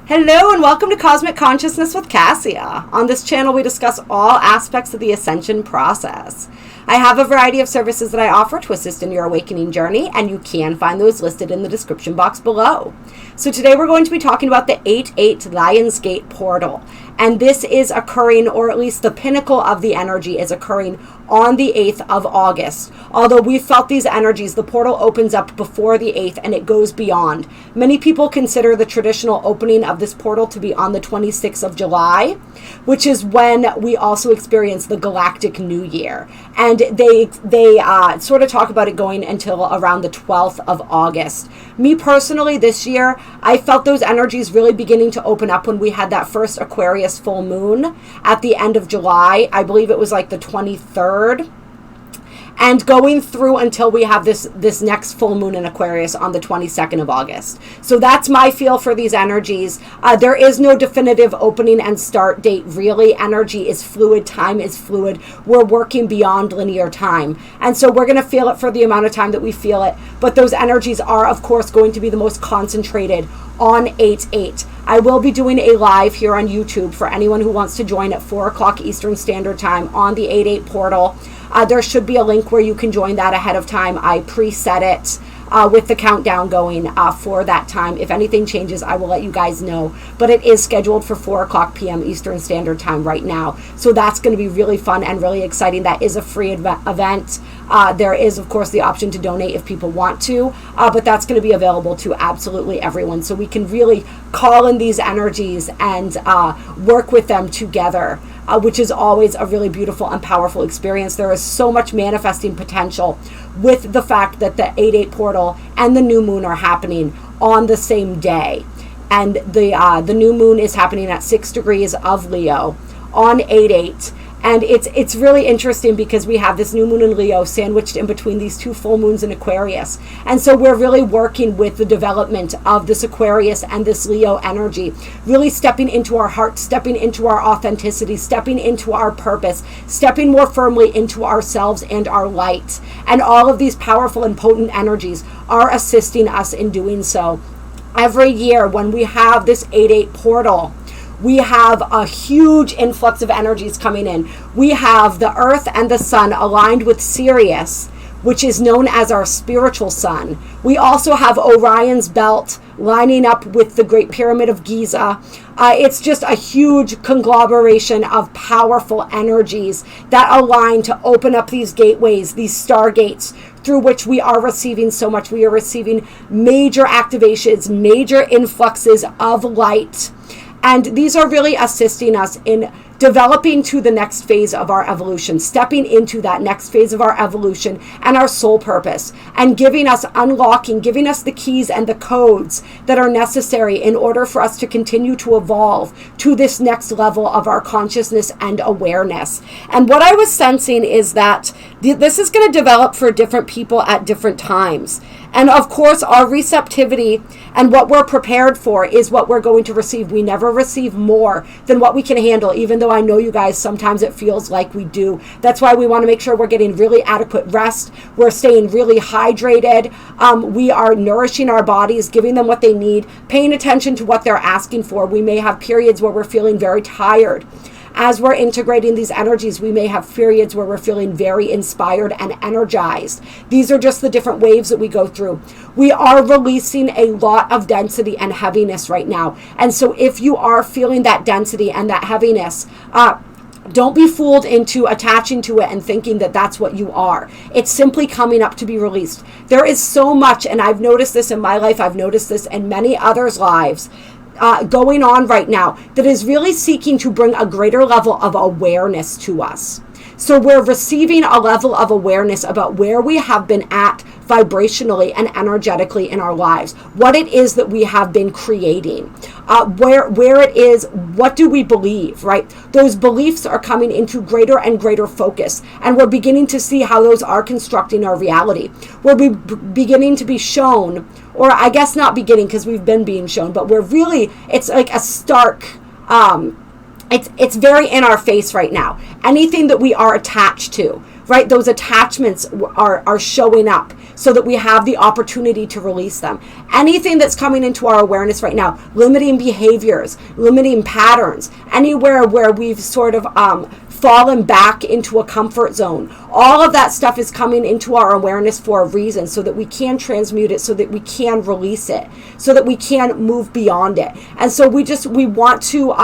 Hello and welcome to Cosmic Consciousness with Kassia. On this channel we discuss all aspects of the ascension process. I have a variety of services that I offer to assist in your awakening journey, and you can find those listed in the description box below. So today we're going to be talking about the 8/8 Lionsgate Portal. And this is occurring, or at least the pinnacle of the energy is occurring on the 8th of August. Although we felt these energies, the portal opens up before the 8th and it goes beyond. Many people consider the traditional opening of this portal to be on the 26th of July, which is when we also experience the Galactic New Year. And they sort of talk about it going until around the 12th of August. Me personally, this year, I felt those energies really beginning to open up when we had that first Aquarius full moon at the end of July. I believe it was like the 23rd. And going through until we have this next full moon in Aquarius on the 22nd of August. So that's my feel for these energies. There is no definitive opening and start date, really. Energy is fluid. Time is fluid. We're working beyond linear time. And so we're going to feel it for the amount of time that we feel it. But those energies are, of course, going to be the most concentrated on 8/8. I will be doing a live here on YouTube for anyone who wants to join at 4 o'clock Eastern Standard Time on the 8/8 portal. There should be a link where you can join that ahead of time. I preset it with the countdown going for that time. If anything changes, I will let you guys know. But it is scheduled for 4 o'clock p.m. Eastern Standard Time right now. So that's going to be really fun and really exciting. That is a free event. There is, of course, the option to donate if people want to, but that's going to be available to absolutely everyone. So we can really call in these energies and work with them together, which is always a really beautiful and powerful experience. There is so much manifesting potential with the fact that the 8/8 portal and the new moon are happening on the same day. And the new moon is happening at 6 degrees of Leo on 8/8. And it's really interesting because we have this new moon in Leo sandwiched in between these two full moons in Aquarius. And so we're really working with the development of this Aquarius and this Leo energy, really stepping into our heart, stepping into our authenticity, stepping into our purpose, stepping more firmly into ourselves and our light. And all of these powerful and potent energies are assisting us in doing so. Every year when we have this 8/8 portal, we have a huge influx of energies coming in. We have the Earth and the Sun aligned with Sirius, which is known as our spiritual sun. We also have Orion's belt lining up with the Great Pyramid of Giza. It's just a huge conglomeration of powerful energies that align to open up these gateways, these stargates, through which we are receiving so much. We are receiving major activations, major influxes of light. And these are really assisting us in developing to the next phase of our evolution, stepping into that next phase of our evolution and our soul purpose, and giving us unlocking, giving us the keys and the codes that are necessary in order for us to continue to evolve to this next level of our consciousness and awareness. And what I was sensing is that this is going to develop for different people at different times. And of course, our receptivity and what we're prepared for is what we're going to receive. We never receive more than what we can handle, even though I know you guys, sometimes it feels like we do. That's why we want to make sure we're getting really adequate rest. We're staying really hydrated. We are nourishing our bodies, giving them what they need, paying attention to what they're asking for. We may have periods where we're feeling very tired. As we're integrating these energies, we may have periods where we're feeling very inspired and energized. These are just the different waves that we go through. We are releasing a lot of density and heaviness right now. And so if you are feeling that density and that heaviness, don't be fooled into attaching to it and thinking that that's what you are. It's simply coming up to be released. There is so much, and I've noticed this in my life, I've noticed this in many others' lives, going on right now that is really seeking to bring a greater level of awareness to us. So we're receiving a level of awareness about where we have been at vibrationally and energetically in our lives, what it is that we have been creating, where it is, what do we believe, right? Those beliefs are coming into greater and greater focus, and we're beginning to see how those are constructing our reality. We're beginning to be shown, or I guess not beginning because we've been being shown, but we're really, it's like a stark, it's very in our face right now. Anything that we are attached to, right? Those attachments are showing up so that we have the opportunity to release them. Anything that's coming into our awareness right now, limiting behaviors, limiting patterns, anywhere where we've sort of fallen back into a comfort zone, all of that stuff is coming into our awareness for a reason, so that we can transmute it, so that we can release it, so that we can move beyond it. And so we want to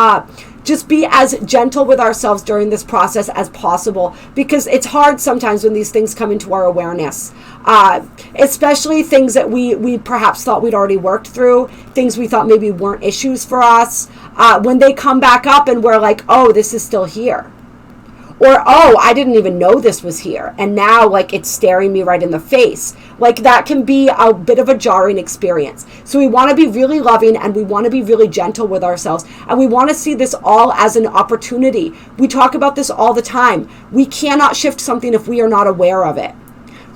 just be as gentle with ourselves during this process as possible, because it's hard sometimes when these things come into our awareness, especially things that we perhaps thought we'd already worked through, things we thought maybe weren't issues for us, when they come back up and we're like, oh, this is still here. Or, oh, I didn't even know this was here, and now, like, it's staring me right in the face. Like, that can be a bit of a jarring experience. So we want to be really loving, and we want to be really gentle with ourselves, and we want to see this all as an opportunity. We talk about this all the time. We cannot shift something if we are not aware of it,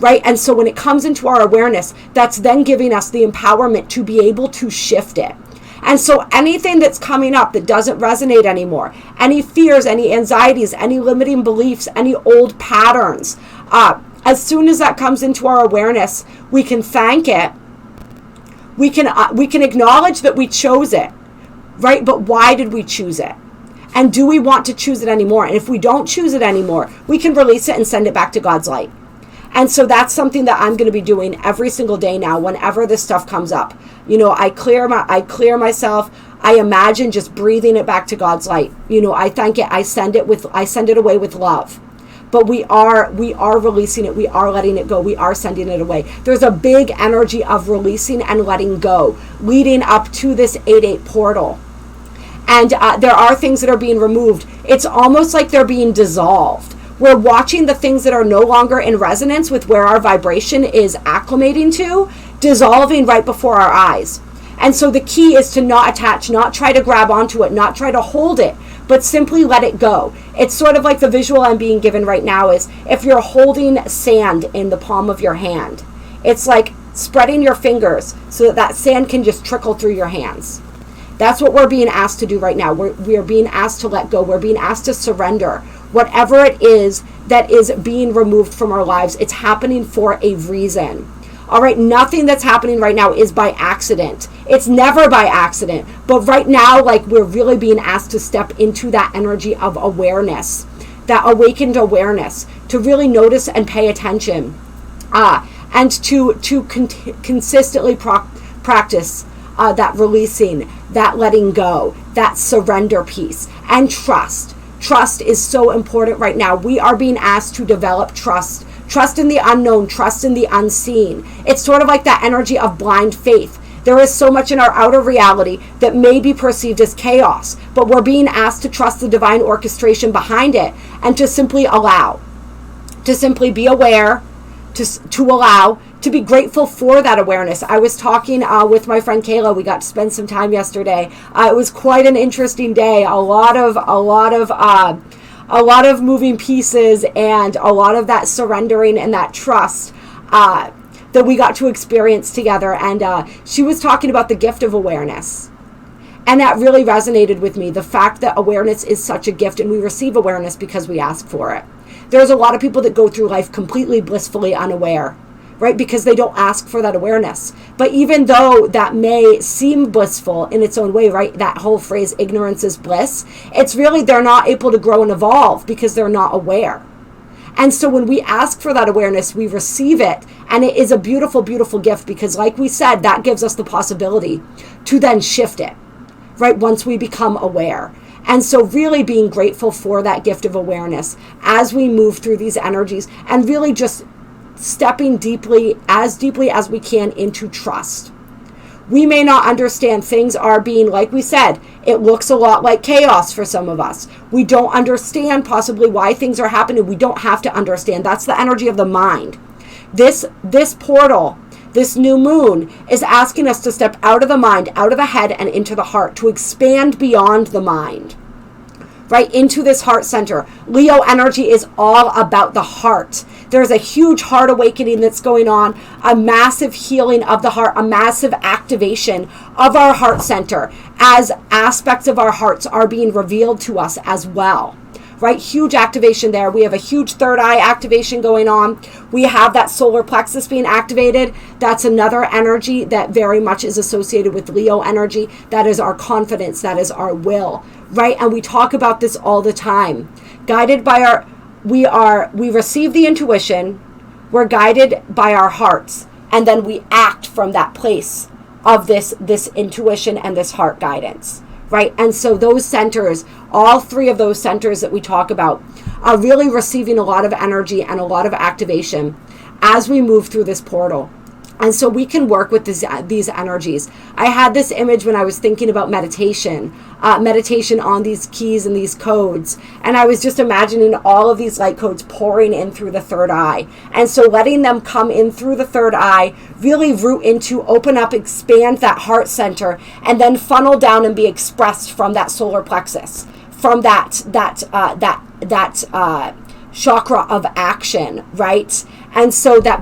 right? And so when it comes into our awareness, that's then giving us the empowerment to be able to shift it. And so anything that's coming up that doesn't resonate anymore, any fears, any anxieties, any limiting beliefs, any old patterns, as soon as that comes into our awareness, we can thank it. We can acknowledge that we chose it, right? But why did we choose it? And do we want to choose it anymore? And if we don't choose it anymore, we can release it and send it back to God's light. And so that's something that I'm going to be doing every single day now, whenever this stuff comes up. You know, I clear myself. I imagine just breathing it back to God's light. You know, I thank it. I send it away with love. But we are releasing it. We are letting it go. We are sending it away. There's a big energy of releasing and letting go leading up to this 8/8 portal. And there are things that are being removed. It's almost like they're being dissolved. We're watching the things that are no longer in resonance with where our vibration is acclimating to, dissolving right before our eyes. And so the key is to not attach, not try to grab onto it, not try to hold it, but simply let it go. It's sort of like the visual I'm being given right now is if you're holding sand in the palm of your hand. It's like spreading your fingers so that sand can just trickle through your hands. That's what we're being asked to do right now. We are being asked to let go. We're being asked to surrender. Whatever it is that is being removed from our lives, it's happening for a reason. All right, nothing that's happening right now is by accident. It's never by accident. But right now, like, we're really being asked to step into that energy of awareness, that awakened awareness, to really notice and pay attention, and to consistently practice that releasing, that letting go, that surrender piece, and trust. Trust is so important right now. We are being asked to develop trust. Trust in the unknown, trust in the unseen. It's sort of like that energy of blind faith. There is so much in our outer reality that may be perceived as chaos, but we're being asked to trust the divine orchestration behind it and to simply allow, to simply be aware, to allow, to be grateful for that awareness. I was talking with my friend Kayla. We got to spend some time yesterday. It was quite an interesting day. A lot of moving pieces and a lot of that surrendering and that trust that we got to experience together. And she was talking about the gift of awareness. And that really resonated with me. The fact that awareness is such a gift, and we receive awareness because we ask for it. There's a lot of people that go through life completely blissfully unaware, right? Because they don't ask for that awareness. But even though that may seem blissful in its own way, right? That whole phrase, ignorance is bliss. It's really, they're not able to grow and evolve because they're not aware. And so when we ask for that awareness, we receive it. And it is a beautiful, beautiful gift because, like we said, that gives us the possibility to then shift it, right? Once we become aware. And so really being grateful for that gift of awareness as we move through these energies and really just stepping deeply as we can into trust. We may not understand. Things are being, like we said, it looks a lot like chaos for some of us. We don't understand possibly why things are happening. We don't have to understand. That's the energy of the mind. This portal, this new moon is asking us to step out of the mind, out of the head, and into the heart, to expand beyond the mind, right into this heart center. Leo energy is all about the heart. There's a huge heart awakening that's going on, a massive healing of the heart, a massive activation of our heart center as aspects of our hearts are being revealed to us as well, right? Huge activation there. We have a huge third eye activation going on. We have that solar plexus being activated. That's another energy that very much is associated with Leo energy. That is our confidence. That is our will, right? And we talk about this all the time. Guided by we receive the intuition, we're guided by our hearts, and then we act from that place of this intuition and this heart guidance, right? And so those centers, all three of those centers that we talk about, are really receiving a lot of energy and a lot of activation as we move through this portal. And so we can work with these energies. I had this image when I was thinking about meditation on these keys and these codes. And I was just imagining all of these light codes pouring in through the third eye. And so letting them come in through the third eye, really root into, open up, expand that heart center, and then funnel down and be expressed from that solar plexus, from that chakra of action, right? And so the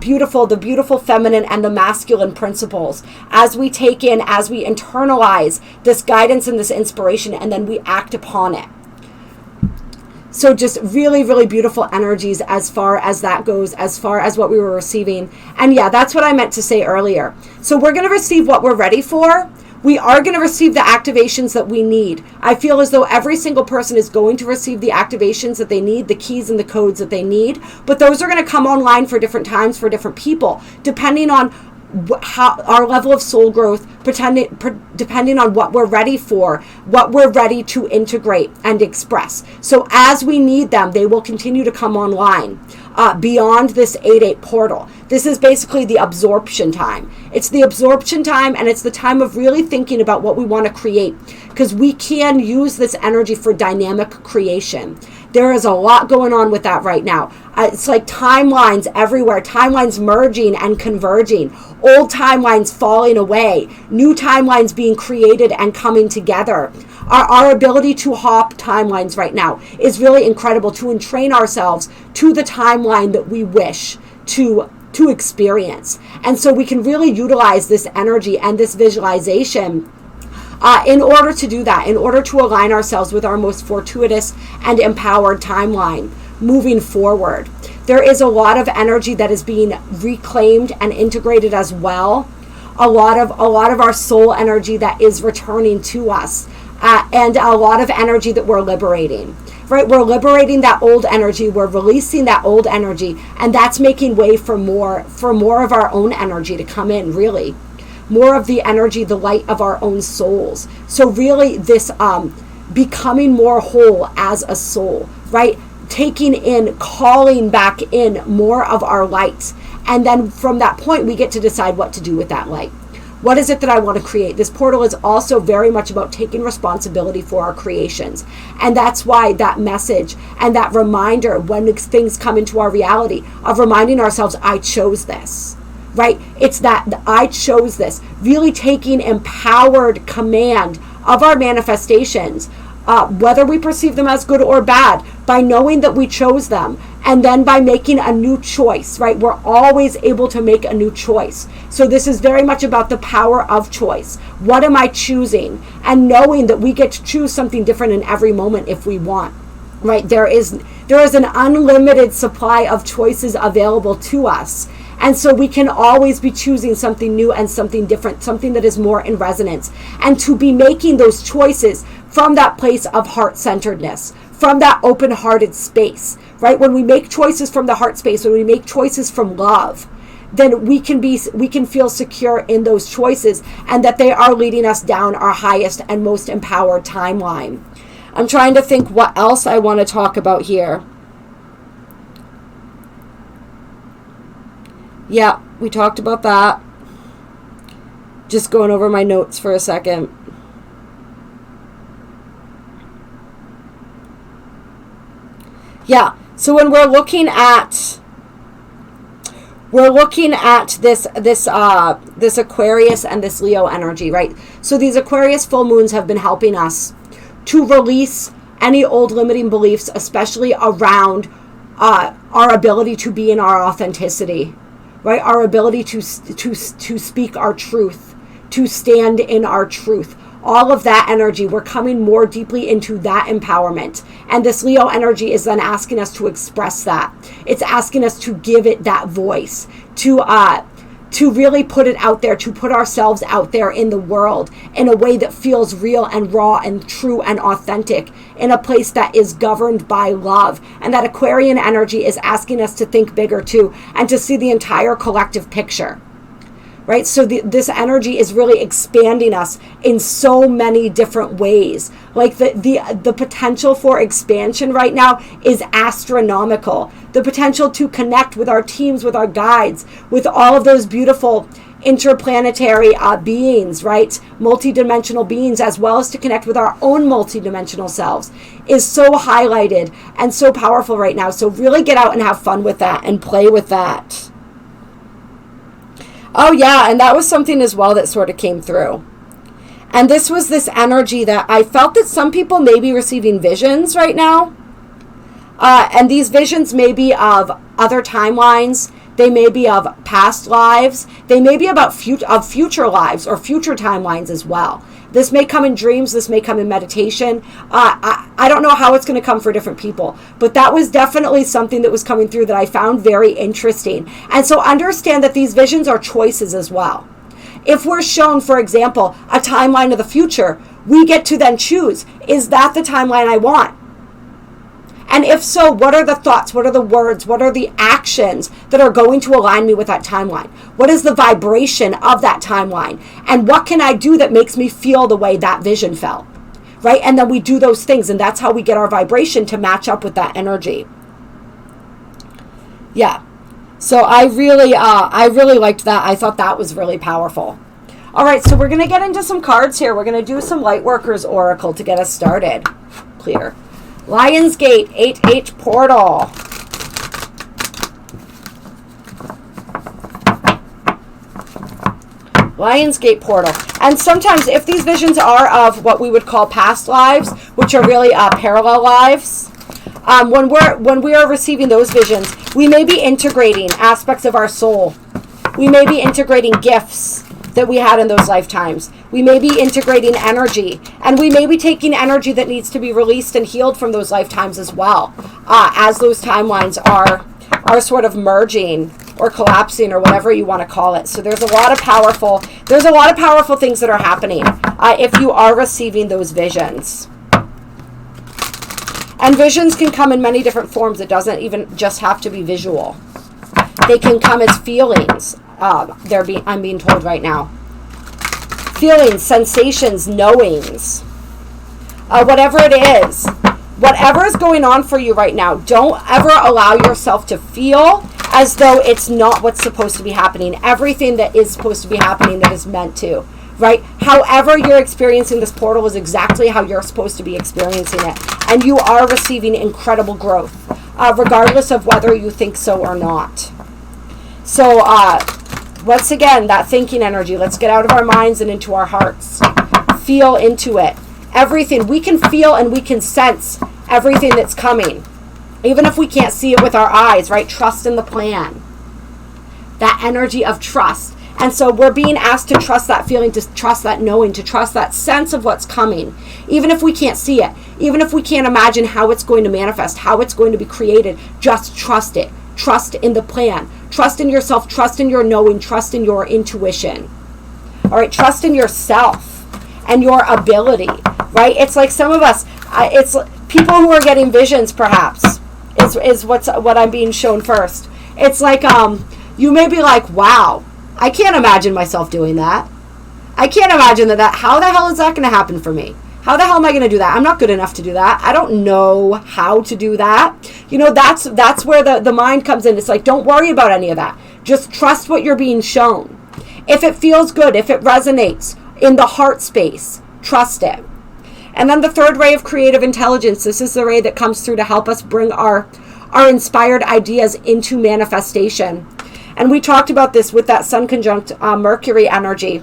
beautiful feminine and the masculine principles, as we take in, as we internalize this guidance and this inspiration, and then we act upon it. So just really, really beautiful energies as far as that goes, as far as what we were receiving. And yeah, that's what I meant to say earlier. So we're going to receive what we're ready for. We are going to receive the activations that we need. I feel as though every single person is going to receive the activations that they need, the keys and the codes that they need, but those are going to come online for different times for different people, depending on how our level of soul growth, depending on what we're ready for, what we're ready to integrate and express. So as we need them, they will continue to come online beyond this 8-8 portal. This is basically the absorption time. It's the absorption time, and it's the time of really thinking about what we want to create, because we can use this energy for dynamic creation. There is a lot going on with that right now. It's like timelines everywhere, timelines merging and converging, old timelines falling away, new timelines being created and coming together. Our ability to hop timelines right now is really incredible, to entrain ourselves to the timeline that we wish to experience. And so we can really utilize this energy and this visualization in order to do that, in order to align ourselves with our most fortuitous and empowered timeline moving forward. There is a lot of energy that is being reclaimed and integrated as well. A lot of our soul energy that is returning to us, and a lot of energy that we're liberating. Right, we're liberating that old energy, we're releasing that old energy, and that's making way for more of our own energy to come in, really. More of the energy, the light of our own souls. So really this becoming more whole as a soul, right? Taking in, calling back in more of our light. And then from that point, we get to decide what to do with that light. What is it that I want to create? This portal is also very much about taking responsibility for our creations. And that's why that message and that reminder when things come into our reality of reminding ourselves, I chose this, right? It's that I chose this, really taking empowered command of our manifestations, whether we perceive them as good or bad, by knowing that we chose them, and then by making a new choice, right? We're always able to make a new choice. So this is very much about the power of choice. What am I choosing? And knowing that we get to choose something different in every moment if we want, right? There is an unlimited supply of choices available to us. And so we can always be choosing something new and something different, something that is more in resonance. And to be making those choices from that place of heart-centeredness, from that open-hearted space, right? When we make choices from the heart space, when we make choices from love, then we can feel secure in those choices, and that they are leading us down our highest and most empowered timeline. I'm trying to think what else I want to talk about here. Yeah, we talked about that. Just going over my notes for a second. Yeah, so when we're looking at this Aquarius and this Leo energy, right? So these Aquarius full moons have been helping us to release any old limiting beliefs, especially around our ability to be in our authenticity, right? Our ability to speak our truth, to stand in our truth. all of that energy. We're coming more deeply into that empowerment. And this Leo energy is then asking us to express that. It's asking us to give it that voice, to really put it out there, to put ourselves out there in the world in a way that feels real and raw and true and authentic, in a place that is governed by love. And that Aquarian energy is asking us to think bigger too, and to see the entire collective picture. Right? So this energy is really expanding us in so many different ways. Like the potential for expansion right now is astronomical. The potential to connect with our teams, with our guides, with all of those beautiful interplanetary beings, right? Multidimensional beings, as well as to connect with our own multidimensional selves, is so highlighted and so powerful right now. So really get out and have fun with that and play with that. Oh yeah, and that was something as well that sort of came through. And this was this energy that I felt that some people may be receiving visions right now. And these visions may be of other timelines. They may be of past lives. They may be about future lives or future timelines as well. This may come in dreams. This may come in meditation. I don't know how it's going to come for different people, but that was definitely something that was coming through that I found very interesting. And so understand that these visions are choices as well. If we're shown, for example, a timeline of the future, we get to then choose, is that the timeline I want? And if so, what are the thoughts? What are the words? What are the actions that are going to align me with that timeline? What is the vibration of that timeline? And what can I do that makes me feel the way that vision felt? Right? And then we do those things, and that's how we get our vibration to match up with that energy. Yeah. So I really liked that. I thought that was really powerful. All right, so we're going to get into some cards here. We're going to do some Lightworkers Oracle to get us started. Clear. Lionsgate 8H Portal. Lionsgate Portal. And sometimes if these visions are of what we would call past lives, which are really parallel lives, when we are receiving those visions, we may be integrating aspects of our soul. We may be integrating gifts that we had in those lifetimes. We may be integrating energy, and we may be taking energy that needs to be released and healed from those lifetimes as well, as those timelines are sort of merging or collapsing, or whatever you want to call it. So there's a lot of powerful things that are happening if you are receiving those visions. And visions can come in many different forms. It doesn't even just have to be visual. They can come as feelings. I'm being told right now. Feelings, sensations, knowings. Whatever it is. Whatever is going on for you right now, don't ever allow yourself to feel as though it's not what's supposed to be happening. Everything that is supposed to be happening, that is meant to. Right? However you're experiencing this portal is exactly how you're supposed to be experiencing it. And you are receiving incredible growth, regardless of whether you think so or not. So, once again, that thinking energy, let's get out of our minds and into our hearts. Feel into it. Everything. We can feel and we can sense everything that's coming. Even if we can't see it with our eyes, right? Trust in the plan. That energy of trust. And so we're being asked to trust that feeling, to trust that knowing, to trust that sense of what's coming. Even if we can't see it. Even if we can't imagine how it's going to manifest, how it's going to be created. Just trust it. Trust in the plan. Trust in yourself. Trust in your knowing. Trust in your intuition. All right. Trust in yourself and your ability. Right. It's like some of us. It's people who are getting visions. Perhaps is what I'm being shown first. It's like you may be like, wow, I can't imagine myself doing that. I can't imagine that. How the hell is that going to happen for me? How the hell am I going to do that? I'm not good enough to do that. I don't know how to do that. You know, that's where the mind comes in. It's like, don't worry about any of that. Just trust what you're being shown. If it feels good, if it resonates in the heart space, trust it. And then the third ray of creative intelligence. This is the ray that comes through to help us bring our inspired ideas into manifestation. And we talked about this with that Sun conjunct Mercury energy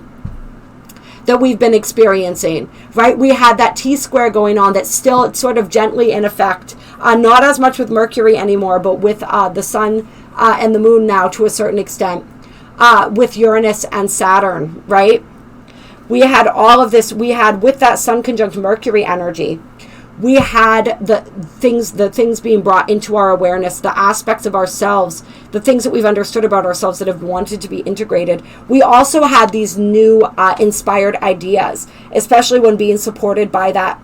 that we've been experiencing, right? We had that T-square going on that's still sort of gently in effect. Not as much with Mercury anymore, but with the Sun and the Moon now to a certain extent, with Uranus and Saturn, right? We had all of this. We had, with that Sun conjunct Mercury energy, we had the things being brought into our awareness, the aspects of ourselves, the things that we've understood about ourselves that have wanted to be integrated. We also had these new inspired ideas, especially when being supported by that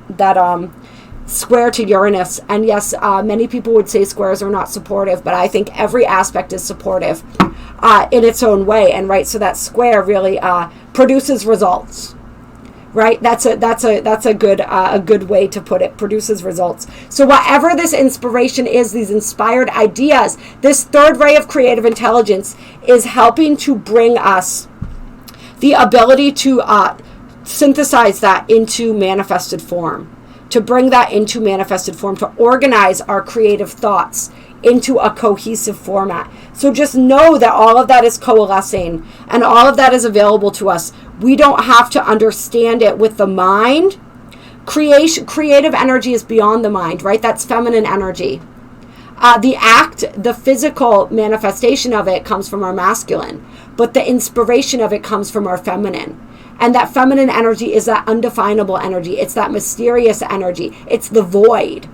square to Uranus. And yes, many people would say squares are not supportive, but I think every aspect is supportive in its own way. And right, so that square really produces results. Right, that's a good way to put it. Produces results. So whatever this inspiration is, these inspired ideas, this third ray of creative intelligence is helping to bring us the ability to synthesize that into manifested form, to bring that into manifested form, to organize our creative thoughts into a cohesive format. So just know that all of that is coalescing and all of that is available to us. We don't have to understand it with the mind. Creative energy is beyond the mind, right? That's feminine energy. The physical manifestation of it comes from our masculine, but the inspiration of it comes from our feminine. And that feminine energy is that undefinable energy. It's that mysterious energy. It's the void,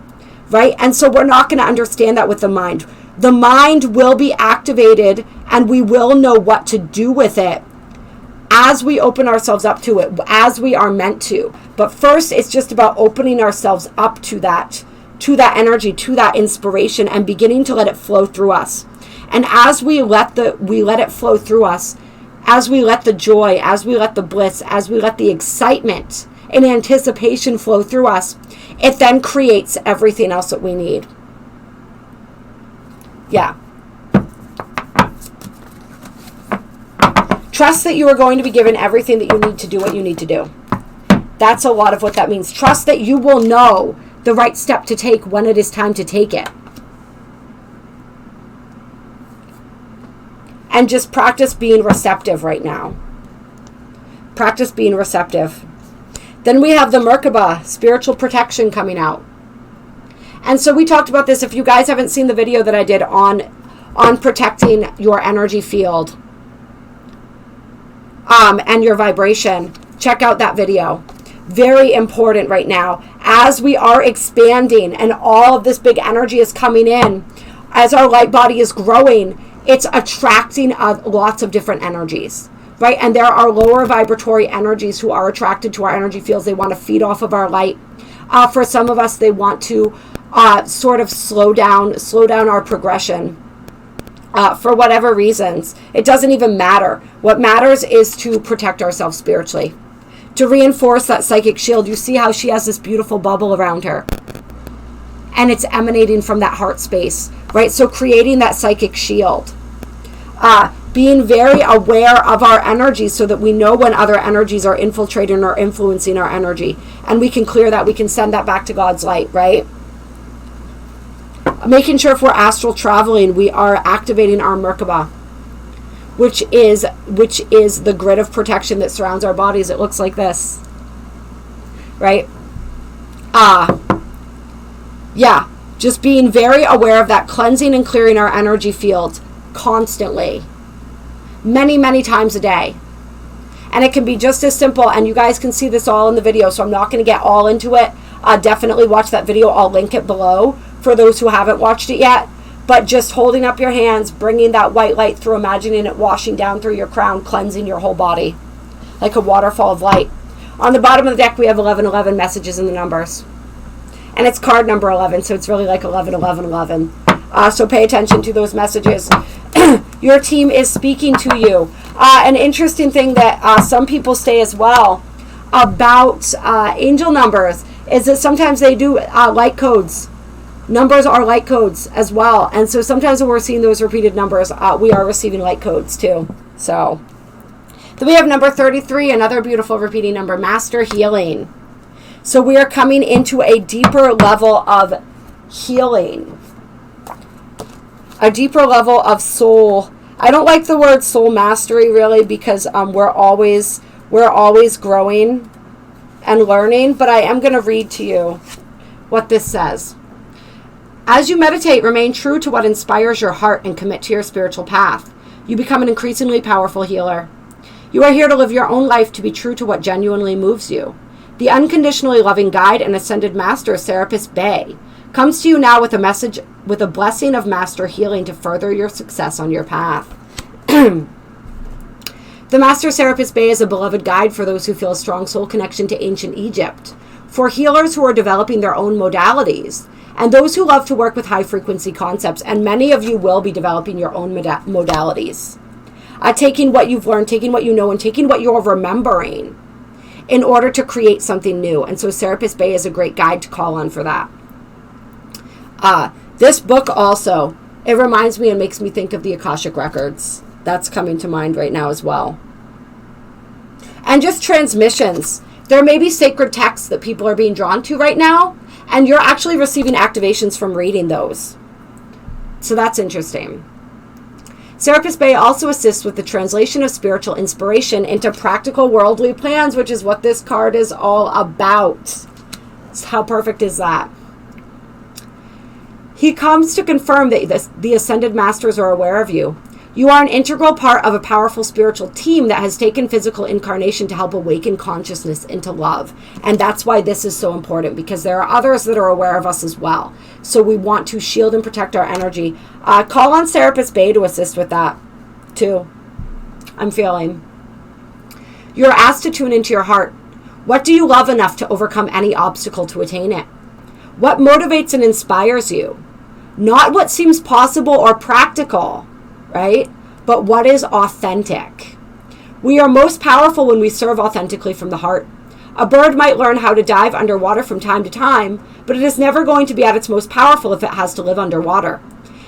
right? And so we're not going to understand that with the mind. The mind will be activated and we will know what to do with it as we open ourselves up to it, as we are meant to. But first, it's just about opening ourselves up to that energy, to that inspiration, and beginning to let it flow through us. And as we let it flow through us, as we let the joy, as we let the bliss, as we let the excitement and anticipation flow through us, it then creates everything else that we need. Yeah. Trust that you are going to be given everything that you need to do what you need to do. That's a lot of what that means. Trust that you will know the right step to take when it is time to take it. And just practice being receptive right now. Practice being receptive. Then we have the Merkaba, spiritual protection, coming out. And so we talked about this. If you guys haven't seen the video that I did on protecting your energy field and your vibration, check out that video. Very important right now. As we are expanding and all of this big energy is coming in, as our light body is growing, it's attracting lots of different energies, right? And there are lower vibratory energies who are attracted to our energy fields. They want to feed off of our light. For some of us, they want to sort of slow down our progression. For whatever reasons. It doesn't even matter. What matters is to protect ourselves spiritually, to reinforce that psychic shield. You see how she has this beautiful bubble around her, and it's emanating from that heart space, right? So creating that psychic shield, being very aware of our energy so that we know when other energies are infiltrating or influencing our energy, and we can clear that. We can send that back to God's light, right? Making sure if we're astral traveling, we are activating our Merkaba, which is the grid of protection that surrounds our bodies. It looks like this, right? Yeah, just being very aware of that, cleansing and clearing our energy field constantly, many, many times a day. And it can be just as simple, and you guys can see this all in the video, so I'm not going to get all into it. Definitely watch that video. I'll link it below for those who haven't watched it yet. But just holding up your hands, bringing that white light through, imagining it washing down through your crown, cleansing your whole body like a waterfall of light. On the bottom of the deck, we have 1111 messages in the numbers. And it's card number 11, so it's really like 11, 11, 11. So pay attention to those messages. Your team is speaking to you. An interesting thing that some people say as well about angel numbers is that sometimes they do light codes. Numbers are light codes as well. And so sometimes when we're seeing those repeated numbers, we are receiving light codes too. So then we have number 33, another beautiful repeating number, master healing. So we are coming into a deeper level of healing, a deeper level of soul. I don't like the word soul mastery really, because we're always growing and learning, but I am going to read to you what this says. As you meditate, remain true to what inspires your heart and commit to your spiritual path. You become an increasingly powerful healer. You are here to live your own life, to be true to what genuinely moves you. The unconditionally loving guide and ascended master, Serapis Bey, comes to you now with a message, with a blessing of master healing to further your success on your path. The Master Serapis Bey is a beloved guide for those who feel a strong soul connection to ancient Egypt, for healers who are developing their own modalities, and those who love to work with high-frequency concepts, and many of you will be developing your own modalities. Taking what you've learned, taking what you know, and taking what you're remembering in order to create something new. And so Serapis Bey is a great guide to call on for that. This book also, it reminds me and makes me think of the Akashic Records. That's coming to mind right now as well. And just transmissions. There may be sacred texts that people are being drawn to right now, and you're actually receiving activations from reading those. So that's interesting. Serapis Bey also assists with the translation of spiritual inspiration into practical worldly plans, which is what this card is all about. So how perfect is that? He comes to confirm that the Ascended Masters are aware of you. You are an integral part of a powerful spiritual team that has taken physical incarnation to help awaken consciousness into love. And that's why this is so important, because there are others that are aware of us as well. So we want to shield and protect our energy. Call on Serapis Bey to assist with that, too. I'm feeling. You're asked to tune into your heart. What do you love enough to overcome any obstacle to attain it? What motivates and inspires you? Not what seems possible or practical, right? But what is authentic? We are most powerful when we serve authentically from the heart. A bird might learn how to dive underwater from time to time, but it is never going to be at its most powerful if it has to live underwater.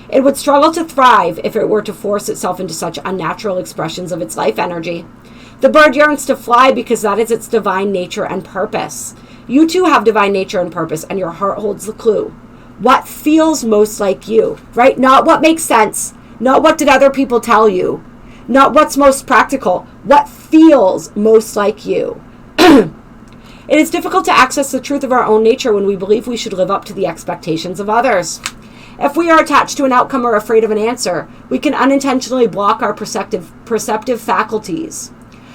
It would struggle to thrive if it were to force itself into such unnatural expressions of its life energy. The bird yearns to fly because that is its divine nature and purpose. You too have divine nature and purpose, and your heart holds the clue. What feels most like you, right? Not what makes sense. Not what did other people tell you. Not what's most practical. What feels most like you. It is difficult to access the truth of our own nature when we believe we should live up to the expectations of others. If we are attached to an outcome or afraid of an answer, we can unintentionally block our perceptive faculties.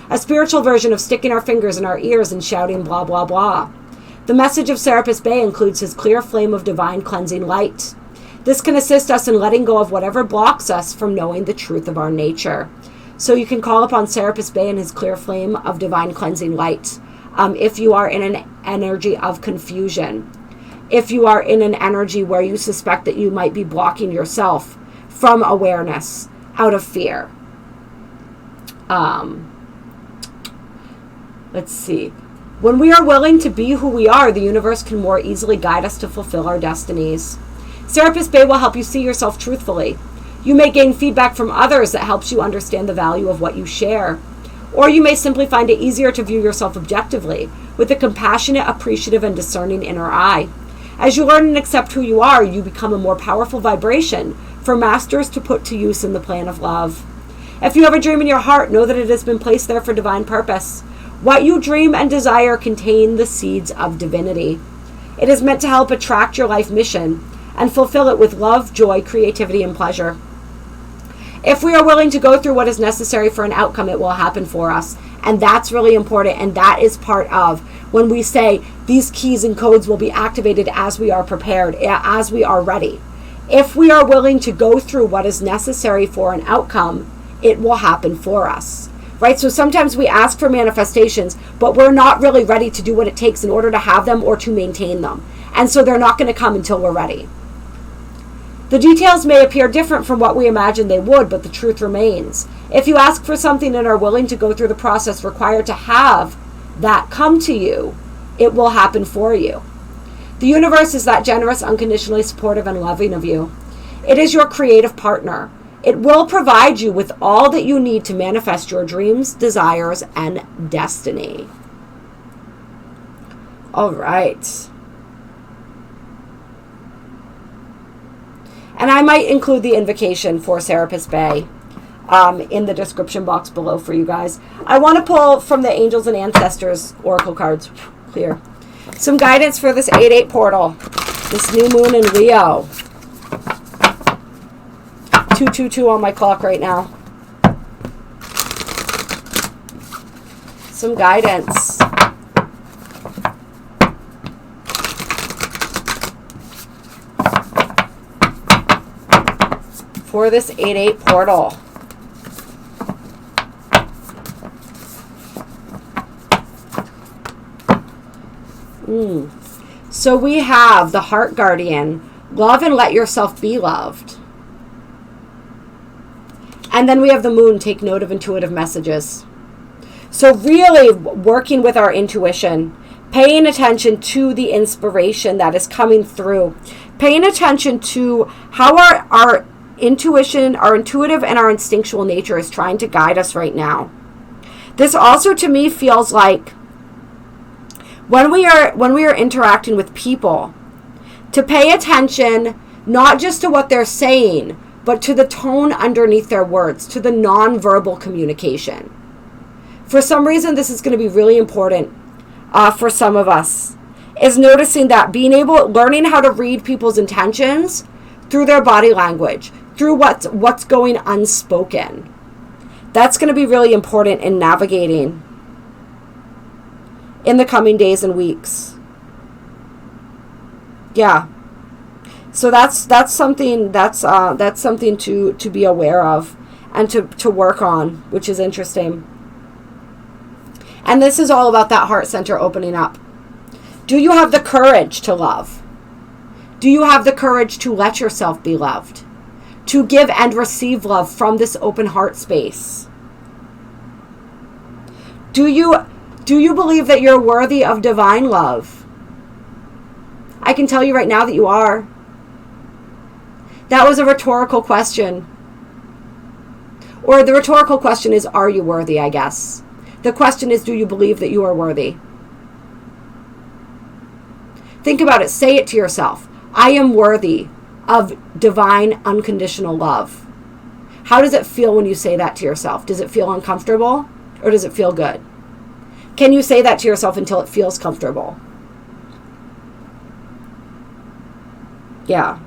A spiritual version of sticking our fingers in our ears and shouting blah, blah, blah. The message of Serapis Bey includes his clear flame of divine cleansing light. This can assist us in letting go of whatever blocks us from knowing the truth of our nature. So you can call upon Serapis Bey and his clear flame of divine cleansing light. If you are in an energy of confusion, if you are in an energy where you suspect that you might be blocking yourself from awareness out of fear. Let's see. When we are willing to be who we are, the universe can more easily guide us to fulfill our destinies. Serapis Bey will help you see yourself truthfully. You may gain feedback from others that helps you understand the value of what you share. Or you may simply find it easier to view yourself objectively, with a compassionate, appreciative, and discerning inner eye. As you learn and accept who you are, you become a more powerful vibration for masters to put to use in the plan of love. If you have a dream in your heart, know that it has been placed there for divine purpose. What you dream and desire contain the seeds of divinity. It is meant to help attract your life mission and fulfill it with love, joy, creativity, and pleasure. If we are willing to go through what is necessary for an outcome, it will happen for us. And that's really important, and that is part of when we say these keys and codes will be activated as we are prepared, as we are ready. If we are willing to go through what is necessary for an outcome, it will happen for us. Right? So sometimes we ask for manifestations, but we're not really ready to do what it takes in order to have them or to maintain them. And so they're not going to come until we're ready. The details may appear different from what we imagined they would, but the truth remains. If you ask for something and are willing to go through the process required to have that come to you, it will happen for you. The universe is that generous, unconditionally supportive, and loving of you. It is your creative partner. It will provide you with all that you need to manifest your dreams, desires, and destiny. All right. And I might include the invocation for Serapis Bey in the description box below for you guys. I want to pull from the Angels and Ancestors Oracle cards. Clear. Some guidance for this 8/8 portal. This new moon in Leo. 222 on my clock right now. some guidance. For this 8-8 portal. So we have the Heart Guardian, love and let yourself be loved. And then we have the Moon, take note of intuitive messages. So really working with our intuition, paying attention to the inspiration that is coming through, paying attention to how our intuition, our intuitive and our instinctual nature is trying to guide us right now. This also to me feels like when we are interacting with people, to pay attention not just to what they're saying, but to the tone underneath their words, to the nonverbal communication. For some reason, this is going to be really important for some of us, is noticing that learning how to read people's intentions through their body language, through what's going unspoken. That's going to be really important in navigating in the coming days and weeks. Yeah. So that's something to be aware of and to work on, which is interesting. And this is all about that heart center opening up. Do you have the courage to love? Do you have the courage to let yourself be loved? To give and receive love from this open heart space? Do you believe that you're worthy of divine love? I can tell you right now that you are. That was a rhetorical question. Or the rhetorical question is, are you worthy, I guess. The question is, do you believe that you are worthy? Think about it. Say it to yourself. I am worthy of divine unconditional love. How does it feel when you say that to yourself? Does it feel uncomfortable or does it feel good? Can you say that to yourself until it feels comfortable? Yeah.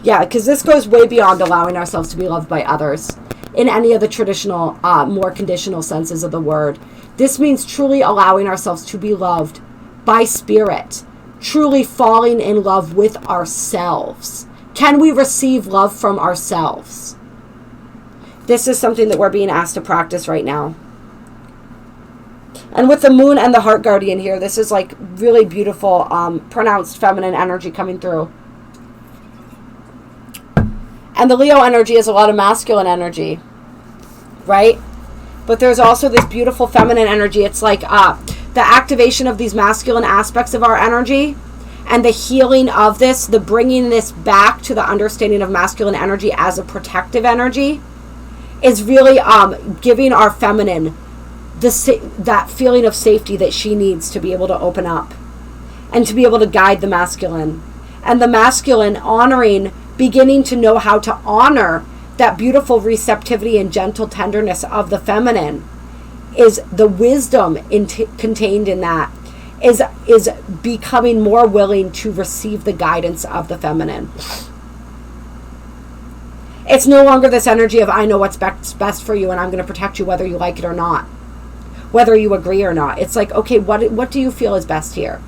Yeah, because this goes way beyond allowing ourselves to be loved by others in any of the traditional, more conditional senses of the word. This means truly allowing ourselves to be loved by spirit, truly falling in love with ourselves. Can we receive love from ourselves? This is something that we're being asked to practice right now. And with the Moon and the Heart Guardian here, this is like really beautiful, pronounced feminine energy coming through. And the Leo energy is a lot of masculine energy, right? But there's also this beautiful feminine energy. It's like the activation of these masculine aspects of our energy and the healing of this, the bringing this back to the understanding of masculine energy as a protective energy is really giving our feminine that feeling of safety that she needs to be able to open up and to be able to guide the masculine. And the masculine beginning to know how to honor that beautiful receptivity and gentle tenderness of the feminine is the wisdom contained in that is becoming more willing to receive the guidance of the feminine. It's no longer this energy of I know what's best for you and I'm going to protect you whether you like it or not, whether you agree or not. It's like, okay, what do you feel is best here?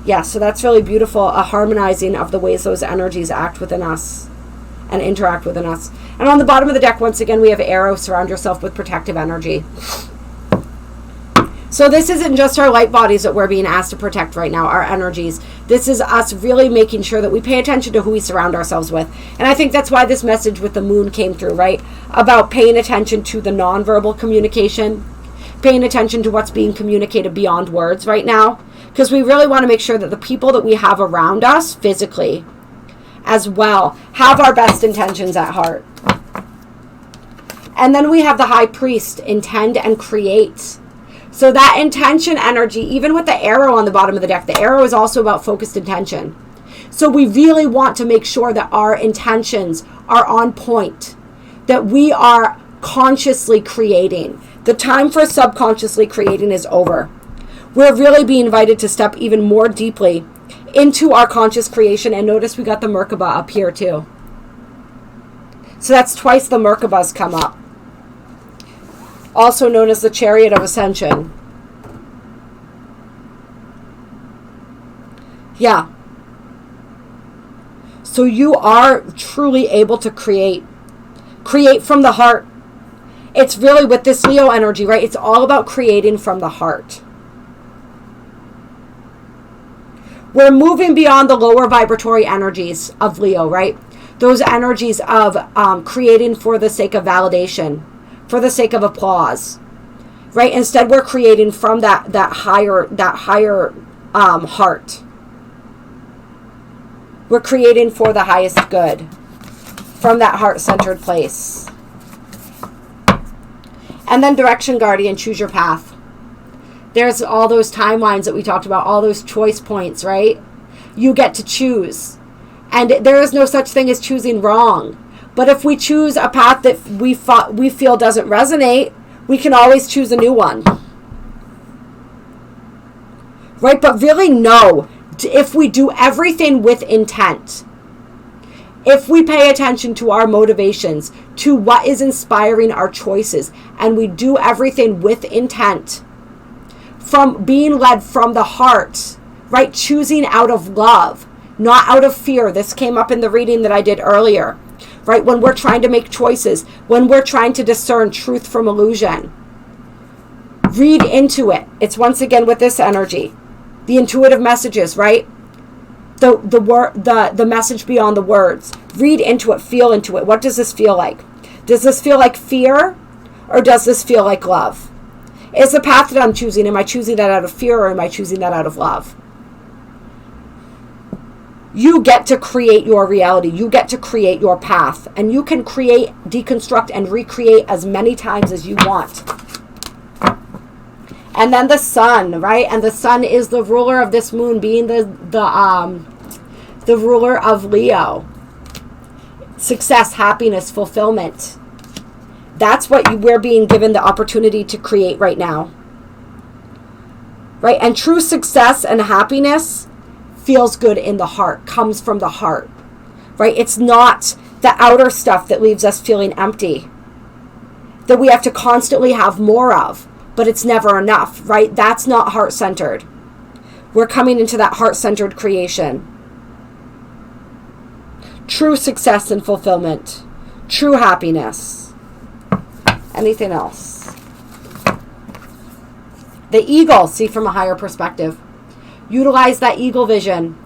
Yeah, so that's really beautiful, a harmonizing of the ways those energies act within us and interact within us. And on the bottom of the deck, once again, we have arrow, surround yourself with protective energy. So this isn't just our light bodies that we're being asked to protect right now, our energies. This is us really making sure that we pay attention to who we surround ourselves with. And I think that's why this message with the Moon came through, right? About paying attention to the nonverbal communication, paying attention to what's being communicated beyond words right now. Because we really want to make sure that the people that we have around us physically as well have our best intentions at heart. And then we have the High Priest, intend and create. So that intention energy, even with the arrow on the bottom of the deck, the arrow is also about focused intention. So we really want to make sure that our intentions are on point, that we are consciously creating. The time for subconsciously creating is over. We're really being invited to step even more deeply into our conscious creation. And notice we got the Merkaba up here too. So that's twice the Merkabahs come up. Also known as the Chariot of Ascension. Yeah. So you are truly able to create from the heart. It's really with this Leo energy, right? It's all about creating from the heart. We're moving beyond the lower vibratory energies of Leo, right? Those energies of creating for the sake of validation, for the sake of applause, right? Instead, we're creating from that higher heart. We're creating for the highest good, from that heart-centered place. And then direction, guardian, choose your path. There's all those timelines that we talked about, all those choice points, right? You get to choose. And there is no such thing as choosing wrong. But if we choose a path that we feel doesn't resonate, we can always choose a new one. Right? But really know, if we do everything with intent, if we pay attention to our motivations, to what is inspiring our choices, and we do everything with intent, from being led from the heart, right? Choosing out of love, not out of fear. This came up in the reading that I did earlier, right? When we're trying to make choices, when we're trying to discern truth from illusion, read into it. It's once again with this energy, the intuitive messages, right? The message beyond the words. Read into it, feel into it. What does this feel like? Does this feel like fear, or does this feel like love? Is the path that I'm choosing, am I choosing that out of fear, or am I choosing that out of love? You get to create your reality. You get to create your path. And you can create, deconstruct, and recreate as many times as you want. And then the sun, right? And the sun is the ruler of this moon, being the ruler of Leo. Success, happiness, fulfillment. That's what we're being given the opportunity to create right now. Right? And true success and happiness feels good in the heart, comes from the heart. Right? It's not the outer stuff that leaves us feeling empty, that we have to constantly have more of, but it's never enough, right? That's not heart-centered. We're coming into that heart-centered creation. True success and fulfillment. True happiness. Anything else? The eagle, see from a higher perspective. Utilize that eagle vision.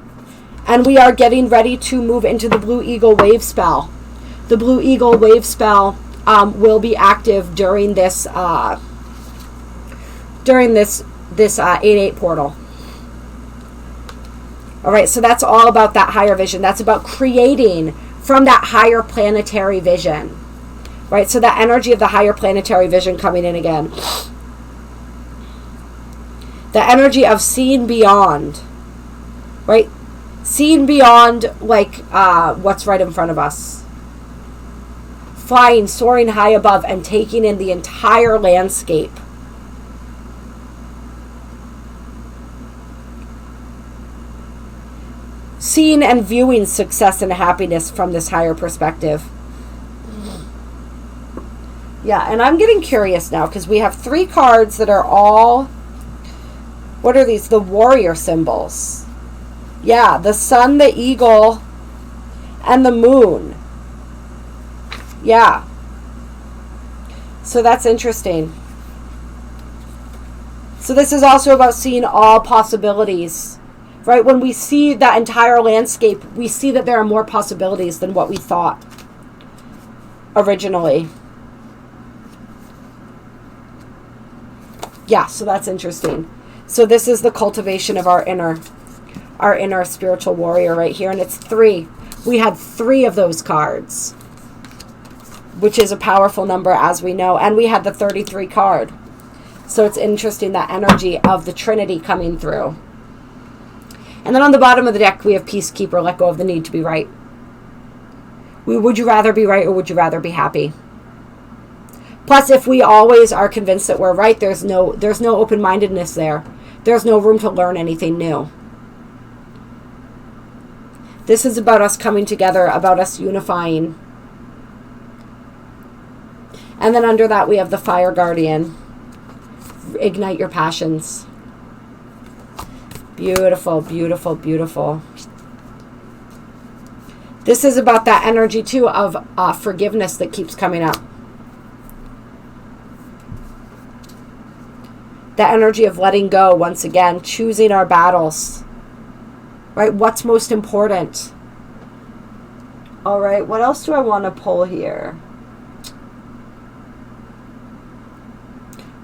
And we are getting ready to move into the blue eagle wave spell. The blue eagle wave spell will be active during this 8/8 portal. All right, so that's all about that higher vision. That's about creating from that higher planetary vision. Right, so that energy of the higher planetary vision coming in again. The energy of seeing beyond, right? Seeing beyond, like, what's right in front of us. Flying, soaring high above, and taking in the entire landscape. Seeing and viewing success and happiness from this higher perspective. Yeah, and I'm getting curious now because we have 3 cards that are all, what are these? The warrior symbols. Yeah, the sun, the eagle, and the moon. Yeah. So that's interesting. So this is also about seeing all possibilities. Right? When we see that entire landscape, we see that there are more possibilities than what we thought originally. Yeah, so that's interesting. So this is the cultivation of our inner spiritual warrior right here, and it's 3. We had 3 of those cards, which is a powerful number, as we know, and we had the 33 card. So it's interesting, that energy of the Trinity coming through. And then on the bottom of the deck, we have Peacekeeper, let go of the need to be right. Would you rather be right, or would you rather be happy? Plus, if we always are convinced that we're right, there's no open-mindedness there. There's no room to learn anything new. This is about us coming together, about us unifying. And then under that we have the Fire Guardian. Ignite your passions. Beautiful, beautiful, beautiful. This is about that energy too of forgiveness that keeps coming up. The energy of letting go once again, choosing our battles. Right? What's most important? All right, what else do I want to pull here?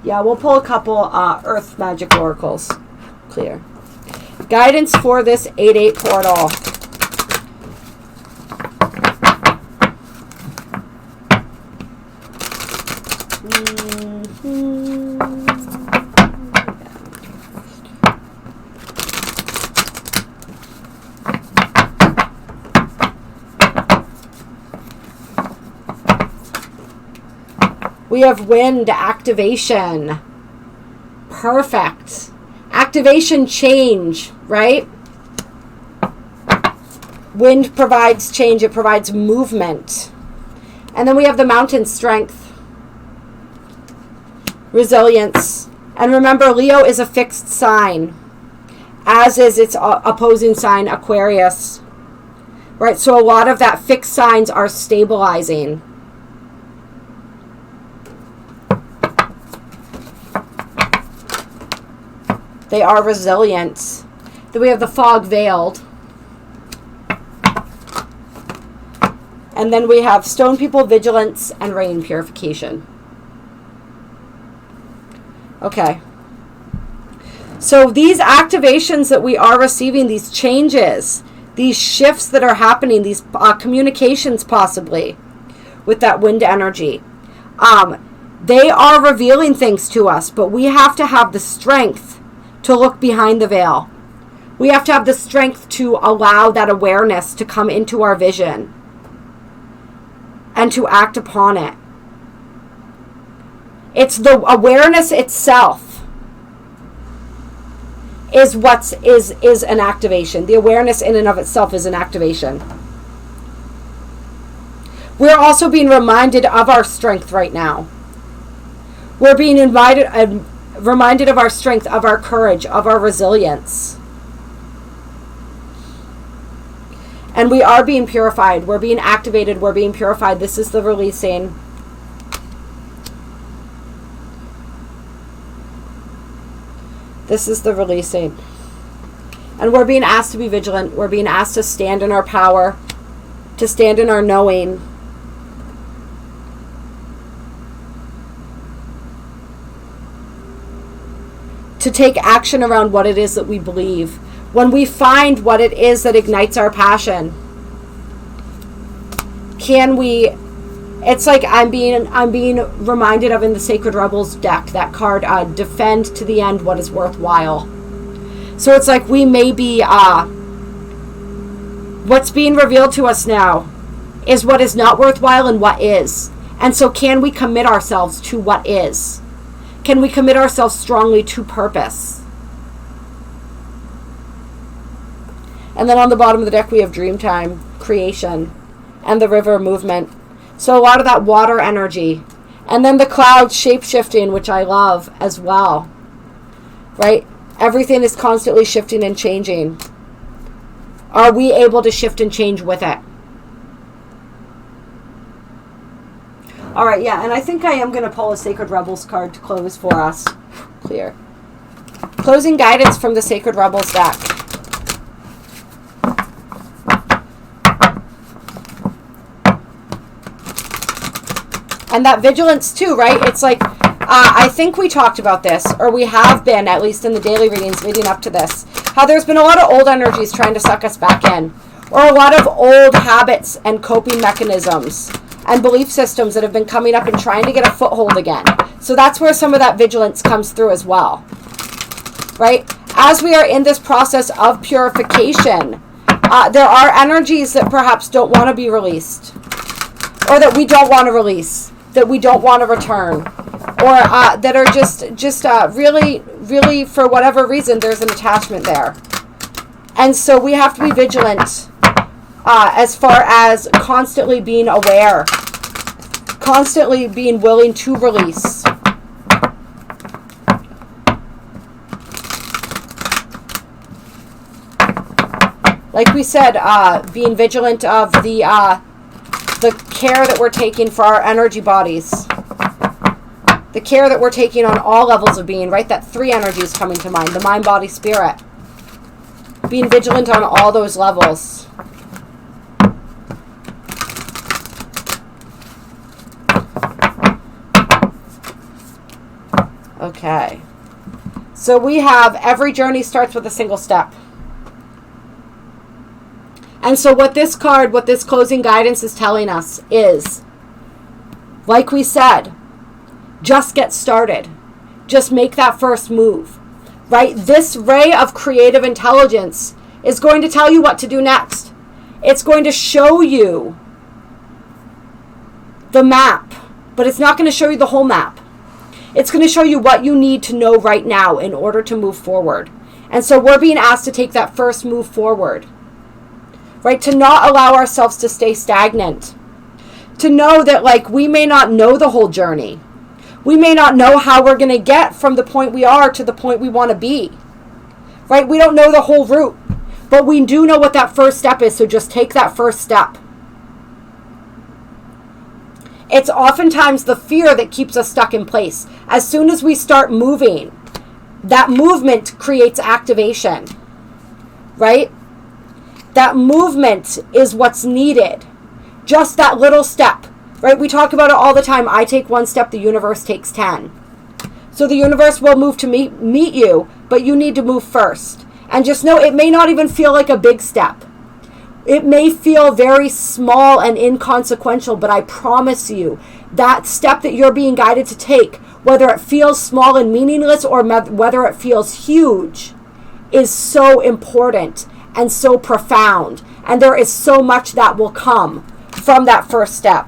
Yeah, we'll pull a couple Earth Magic Oracles. Clear. Guidance for this 8/8 portal. We have wind activation. Perfect. Activation change, right? Wind provides change. It provides movement. And then we have the mountain strength. Resilience. And remember, Leo is a fixed sign, as is its opposing sign, Aquarius. Right? So a lot of that fixed signs are stabilizing. They are resilient. Then we have the fog veiled. And then we have stone people vigilance and rain purification. Okay. So these activations that we are receiving, these changes, these shifts that are happening, these communications possibly with that wind energy, they are revealing things to us, but we have to have the strength to look behind the veil. We have to have the strength to allow that awareness to come into our vision and to act upon it. It's the awareness itself is an activation. The awareness in and of itself is an activation. We're also being reminded of our strength right now. We're being reminded of our strength, of our courage, of our resilience. And we are being purified. We're being activated. We're being purified. This is the releasing. This is the releasing. And we're being asked to be vigilant. We're being asked to stand in our power, to stand in our knowing. To take action around what it is that we believe. When we find what it is that ignites our passion, can we, it's like I'm being reminded of in the Sacred Rebels deck, that card, defend to the end what is worthwhile. So it's like we may be, what's being revealed to us now is what is not worthwhile and what is. And so can we commit ourselves to what is? Can we commit ourselves strongly to purpose? And then on the bottom of the deck we have Dreamtime, Creation, and the River movement. So a lot of that water energy. And then the clouds shape-shifting, which I love as well. Right? Everything is constantly shifting and changing. Are we able to shift and change with it? All right, yeah, and I think I am going to pull a Sacred Rebels card to close for us. Clear. Closing guidance from the Sacred Rebels deck. And that vigilance too, right? It's like, I think we talked about this, or we have been, at least in the daily readings leading up to this, how there's been a lot of old energies trying to suck us back in, or a lot of old habits and coping mechanisms and belief systems that have been coming up and trying to get a foothold again. So that's where some of that vigilance comes through as well, right? As we are in this process of purification, there are energies that perhaps don't want to be released, or that we don't want to release, that we don't want to return, or that are just really, for whatever reason, there's an attachment there. And so we have to be vigilant as far as constantly being aware, constantly being willing to release. Like we said, being vigilant of the care that we're taking for our energy bodies. The care that we're taking on all levels of being, right? That 3 energies coming to mind. The mind, body, spirit. Being vigilant on all those levels. Okay. So we have every journey starts with a single step. And so what this card, what this closing guidance is telling us is, like we said, just get started. Just make that first move, right? This ray of creative intelligence is going to tell you what to do next. It's going to show you the map, but it's not going to show you the whole map. It's going to show you what you need to know right now in order to move forward. And so we're being asked to take that first move forward, right? To not allow ourselves to stay stagnant. To know that, like, we may not know the whole journey. We may not know how we're going to get from the point we are to the point we want to be, right? We don't know the whole route, but we do know what that first step is. So just take that first step. It's oftentimes the fear that keeps us stuck in place. As soon as we start moving, that movement creates activation, right? That movement is what's needed. Just that little step, right? We talk about it all the time. I take 1 step, the universe takes 10. So the universe will move to meet you, but you need to move first. And just know it may not even feel like a big step. It may feel very small and inconsequential, but I promise you, that step that you're being guided to take, whether it feels small and meaningless or whether it feels huge, is so important and so profound. And there is so much that will come from that first step.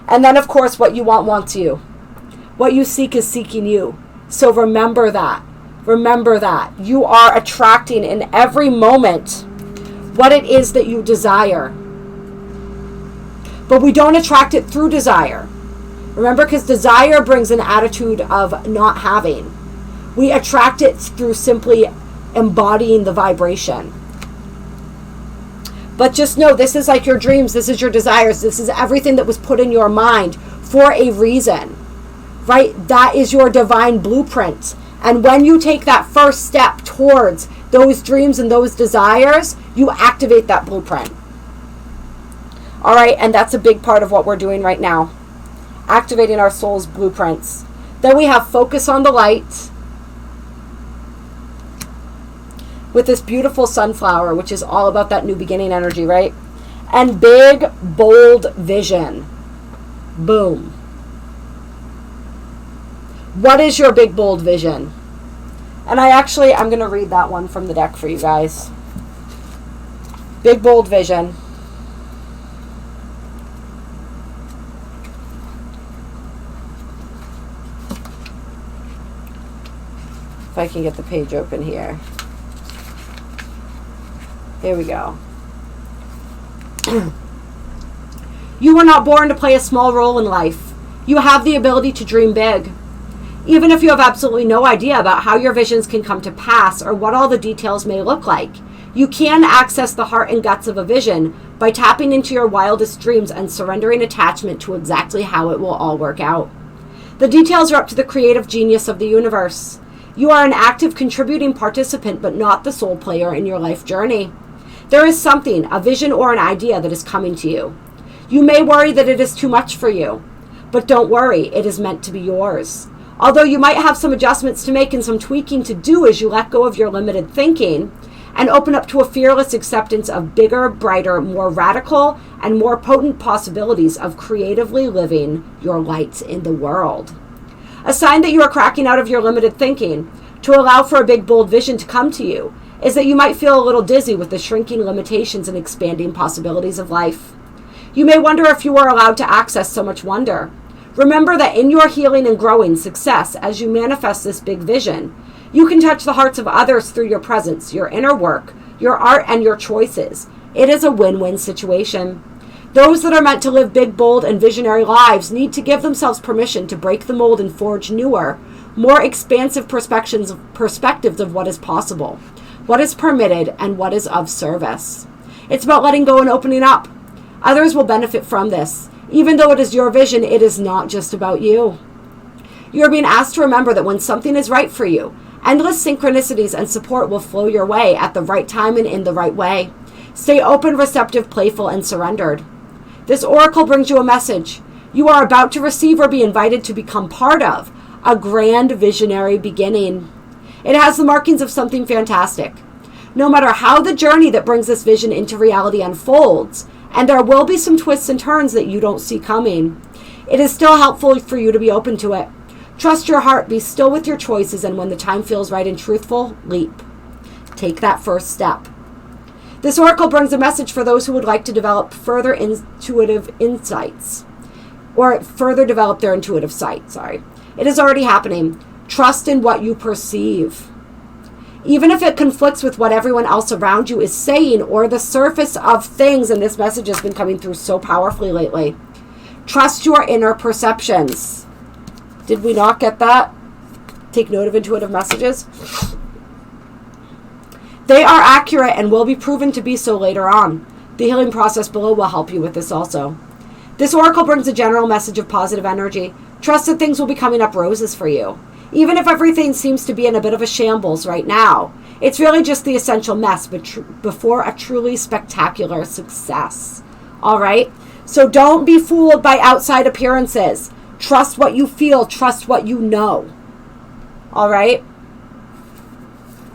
And then, of course, what you want wants you. What you seek is seeking you. So remember that. Remember that. You are attracting in every moment what it is that you desire. But we don't attract it through desire. Remember, because desire brings an attitude of not having. We attract it through simply embodying the vibration. But just know, this is like your dreams. This is your desires. This is everything that was put in your mind for a reason, right? That is your divine blueprint. And when you take that first step towards those dreams and those desires, you activate that blueprint. All right, and that's a big part of what we're doing right now. Activating our soul's blueprints. Then we have focus on the light with this beautiful sunflower, which is all about that new beginning energy, right? And big, bold vision. Boom. What is your big, bold vision? And I'm going to read that one from the deck for you guys. Big, bold vision. If I can get the page open here. Here we go. You were not born to play a small role in life. You have the ability to dream big. Even if you have absolutely no idea about how your visions can come to pass or what all the details may look like, you can access the heart and guts of a vision by tapping into your wildest dreams and surrendering attachment to exactly how it will all work out. The details are up to the creative genius of the universe. You are an active contributing participant, but not the sole player in your life journey. There is something, a vision or an idea that is coming to you. You may worry that it is too much for you, but don't worry, it is meant to be yours. Although you might have some adjustments to make and some tweaking to do as you let go of your limited thinking and open up to a fearless acceptance of bigger, brighter, more radical, and more potent possibilities of creatively living your light in the world. A sign that you are cracking out of your limited thinking to allow for a big, bold vision to come to you is that you might feel a little dizzy with the shrinking limitations and expanding possibilities of life. You may wonder if you are allowed to access so much wonder. Remember that in your healing and growing success, as you manifest this big vision, you can touch the hearts of others through your presence, your inner work, your art, and your choices. It is a win-win situation. Those that are meant to live big, bold, and visionary lives need to give themselves permission to break the mold and forge newer, more expansive perspectives of what is possible, what is permitted, and what is of service. It's about letting go and opening up. Others will benefit from this. Even though it is your vision, it is not just about you. You are being asked to remember that when something is right for you, endless synchronicities and support will flow your way at the right time and in the right way. Stay open, receptive, playful, and surrendered. This oracle brings you a message. You are about to receive or be invited to become part of a grand visionary beginning. It has the markings of something fantastic. No matter how the journey that brings this vision into reality unfolds, and there will be some twists and turns that you don't see coming, it is still helpful for you to be open to it. Trust your heart, be still with your choices, and when the time feels right and truthful, leap. Take that first step. This oracle brings a message for those who would like to develop further intuitive insights, or further develop their intuitive sight, It is already happening. Trust in what you perceive. Even if it conflicts with what everyone else around you is saying or the surface of things, and this message has been coming through so powerfully lately. Trust your inner perceptions. Did we not get that? Take note of intuitive messages. They are accurate and will be proven to be so later on. The healing process below will help you with this also. This oracle brings a general message of positive energy. Trust that things will be coming up roses for you. Even if everything seems to be in a bit of a shambles right now, it's really just the essential mess before a truly spectacular success. All right? So don't be fooled by outside appearances. Trust what you feel. Trust what you know. All right?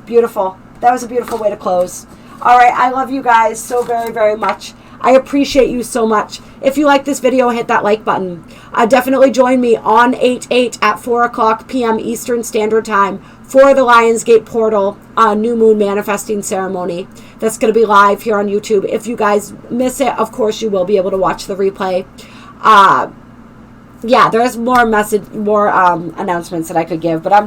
Beautiful. That was a beautiful way to close. All right. I love you guys so very, very much. I appreciate you so much. If you like this video, hit that like button. Definitely join me on 8/8 at 4 o'clock p.m. Eastern Standard Time for the Lionsgate Portal New Moon Manifesting Ceremony. That's going to be live here on YouTube. If you guys miss it, of course, you will be able to watch the replay. Yeah, there's more announcements that I could give, but I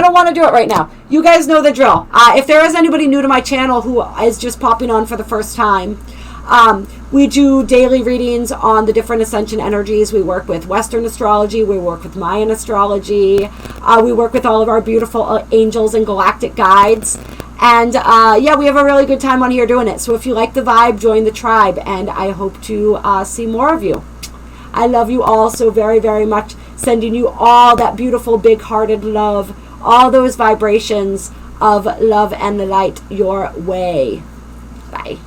don't want to do it right now. You guys know the drill. If there is anybody new to my channel who is just popping on for the first time, we do daily readings on the different ascension energies. We work with Western astrology. We work with Mayan astrology. We work with all of our beautiful angels and galactic guides. And yeah, we have a really good time on here doing it. So if you like the vibe, join the tribe. And I hope to see more of you. I love you all so very, very much. Sending you all that beautiful, big-hearted love. All those vibrations of love and light your way. Bye.